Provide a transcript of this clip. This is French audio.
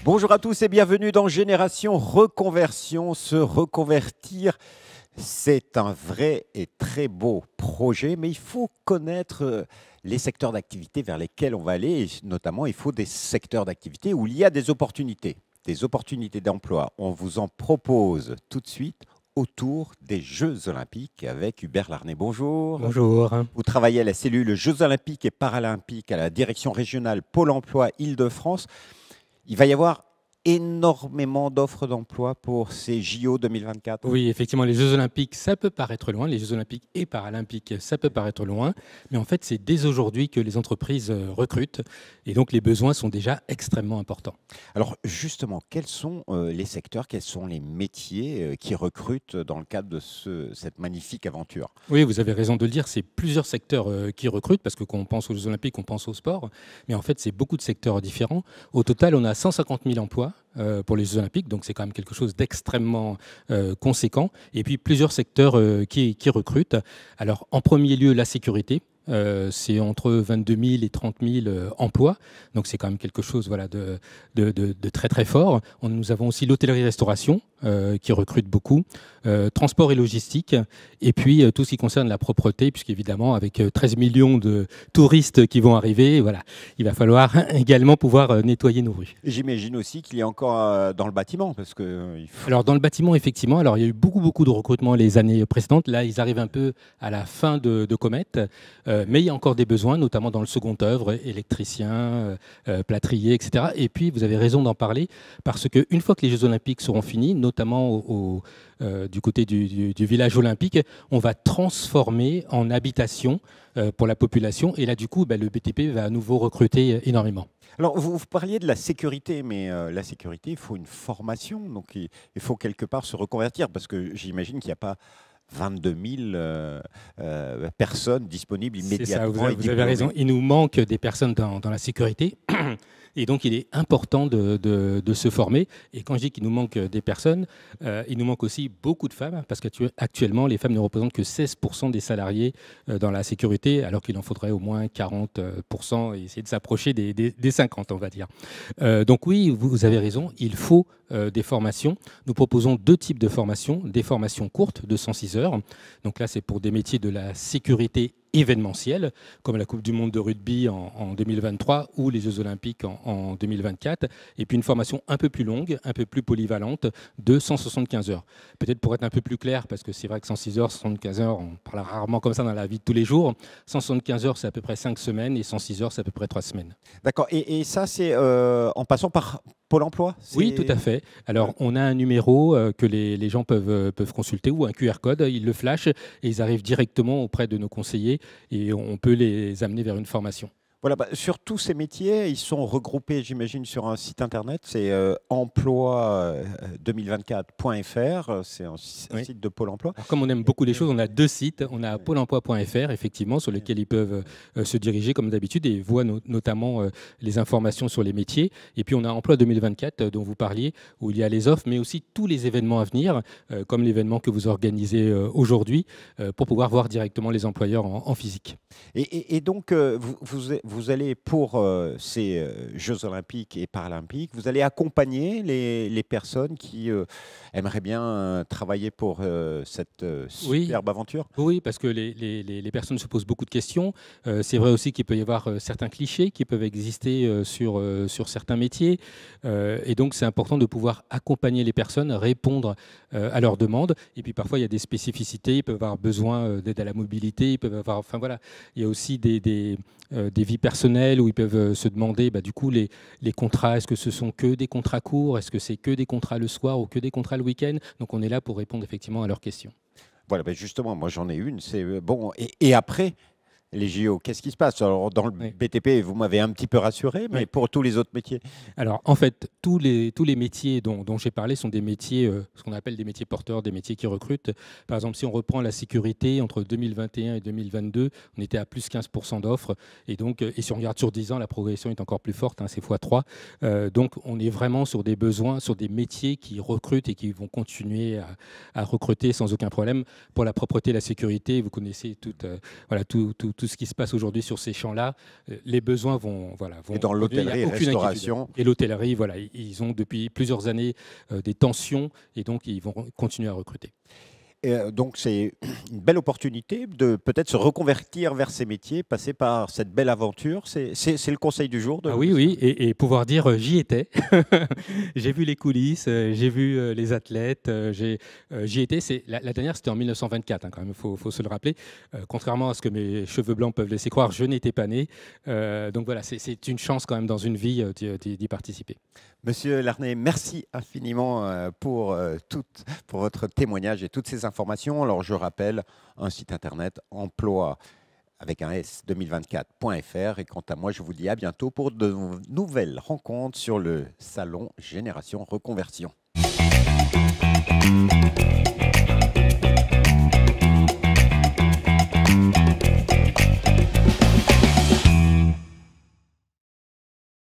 Bonjour à tous et bienvenue dans Génération Reconversion. Se reconvertir, c'est un vrai et très beau projet, mais il faut connaître les secteurs d'activité vers lesquels on va aller. Et notamment, il faut des secteurs d'activité où il y a des opportunités d'emploi. On vous en propose tout de suite autour des Jeux Olympiques avec Hubert Larnay. Bonjour. Bonjour. Vous travaillez à la cellule Jeux Olympiques et Paralympiques à la direction régionale Pôle emploi Île-de-France. Il va y avoir énormément d'offres d'emploi pour ces JO 2024. Oui, effectivement, les Jeux Olympiques, ça peut paraître loin. Les Jeux Olympiques et Paralympiques, ça peut paraître loin. Mais en fait, c'est dès aujourd'hui que les entreprises recrutent. Et donc, les besoins sont déjà extrêmement importants. Alors, justement, quels sont les secteurs, quels sont les métiers qui recrutent dans le cadre de cette magnifique aventure? Oui, vous avez raison de le dire. C'est plusieurs secteurs qui recrutent, parce que quand on pense aux Jeux Olympiques, on pense au sport. Mais en fait, c'est beaucoup de secteurs différents. Au total, on a 150 000 emplois pour les Jeux Olympiques, donc c'est quand même quelque chose d'extrêmement conséquent. Et puis plusieurs secteurs qui recrutent. Alors en premier lieu, la sécurité. C'est entre 22 000 et 30 000 emplois, donc c'est quand même quelque chose voilà, de très très fort. Nous avons aussi l'hôtellerie-restauration qui recrute beaucoup, transport et logistique, et puis tout ce qui concerne la propreté, puisqu'évidemment avec 13 millions de touristes qui vont arriver, voilà, il va falloir également pouvoir nettoyer nos rues. J'imagine aussi qu'il y a encore dans le bâtiment, parce que... Alors dans le bâtiment, effectivement, alors il y a eu beaucoup de recrutements les années précédentes. Là, ils arrivent un peu à la fin de Comète. Mais il y a encore des besoins, notamment dans le second œuvre, électriciens, plâtriers, etc. Et puis, vous avez raison d'en parler, parce qu'une fois que les Jeux Olympiques seront finis, notamment du côté du village olympique, on va transformer en habitation pour la population. Et là, du coup, le BTP va à nouveau recruter énormément. Alors, vous parliez de la sécurité, mais la sécurité, il faut une formation. Donc, il faut quelque part se reconvertir, parce que j'imagine qu'il n'y a pas 22 000 personnes disponibles immédiatement. C'est ça, vous avez raison. Il nous manque des personnes dans la sécurité. Et donc, il est important de se former. Et quand je dis qu'il nous manque des personnes, il nous manque aussi beaucoup de femmes, parce qu'actuellement, les femmes ne représentent que 16% des salariés dans la sécurité, alors qu'il en faudrait au moins 40% et essayer de s'approcher des 50, on va dire. Donc oui, vous avez raison, il faut des formations. Nous proposons deux types de formations, des formations courtes de 106 heures. Donc là, c'est pour des métiers de la sécurité événementielle, comme la Coupe du Monde de rugby en 2023 ou les Jeux Olympiques en 2024. Et puis une formation un peu plus longue, un peu plus polyvalente de 175 heures. Peut-être pour être un peu plus clair, parce que c'est vrai que 106 heures, 75 heures, on parle rarement comme ça dans la vie de tous les jours. 175 heures, c'est à peu près 5 semaines et 106 heures, c'est à peu près 3 semaines. D'accord. Et ça, c'est en passant par Pôle emploi? Oui, tout à fait. Alors, on a un numéro que les gens peuvent consulter ou un QR code. Ils le flashent et ils arrivent directement auprès de nos conseillers et on peut les amener vers une formation. Voilà, sur tous ces métiers, ils sont regroupés, j'imagine, sur un site internet. C'est emploi2024.fr. C'est un site de Pôle emploi. Alors, comme on aime beaucoup les choses, on a deux sites. On a pôle emploi.fr, effectivement, sur lesquels ils peuvent se diriger comme d'habitude et voient notamment les informations sur les métiers. Et puis on a Emploi 2024, dont vous parliez, où il y a les offres, mais aussi tous les événements à venir, comme l'événement que vous organisez aujourd'hui, pour pouvoir voir directement les employeurs en physique. Et donc, vous allez pour ces Jeux Olympiques et Paralympiques, vous allez accompagner les personnes qui aimeraient bien travailler pour cette superbe aventure? Oui, parce que les personnes se posent beaucoup de questions. C'est vrai aussi qu'il peut y avoir certains clichés qui peuvent exister sur certains métiers. Et donc, c'est important de pouvoir accompagner les personnes, répondre à leurs demandes. Et puis, parfois, il y a des spécificités. Ils peuvent avoir besoin d'aide à la mobilité. Ils peuvent avoir... Enfin, voilà. Il y a aussi des vies personnelles où ils peuvent se demander, du coup, les contrats, est-ce que ce sont que des contrats courts? Est-ce que c'est que des contrats le soir ou que des contrats le week-end? Donc, on est là pour répondre effectivement à leurs questions. Voilà, justement, moi j'en ai une. C'est bon. Et après, les JO, qu'est-ce qui se passe? Alors, dans le Oui. BTP, vous m'avez un petit peu rassuré, mais Oui. pour tous les autres métiers? Alors, en fait, tous les métiers dont j'ai parlé sont des métiers, ce qu'on appelle des métiers porteurs, des métiers qui recrutent. Par exemple, si on reprend la sécurité, entre 2021 et 2022, on était à plus 15% d'offres. Et donc, et si on regarde sur 10 ans, la progression est encore plus forte, hein, c'est x3. Donc, on est vraiment sur des besoins, sur des métiers qui recrutent et qui vont continuer à recruter sans aucun problème. Pour la propreté, la sécurité, vous connaissez voilà, tout ce qui se passe aujourd'hui sur ces champs-là. Les besoins vont, voilà, Et vont dans évoluer, il n'y a l'hôtellerie et aucune inquiétude. restauration? Et l'hôtellerie, voilà, ils ont depuis plusieurs années des tensions et donc ils vont continuer à recruter. Et donc, c'est une belle opportunité de peut-être se reconvertir vers ces métiers, passer par cette belle aventure. C'est le conseil du jour de... Ah oui, oui, et pouvoir dire j'y étais. J'ai vu les coulisses, j'ai vu les athlètes, j'y étais. La dernière, c'était en 1924, hein, quand même, faut se le rappeler. Contrairement à ce que mes cheveux blancs peuvent laisser croire, je n'étais pas né. Donc voilà, c'est une chance quand même dans une vie d'y participer. Monsieur Larnay, merci infiniment pour votre témoignage et toutes ces informations. Alors, je rappelle un site internet emploi avec un S 2024.fr. Et quant à moi, je vous dis à bientôt pour de nouvelles rencontres sur le salon Génération Reconversion.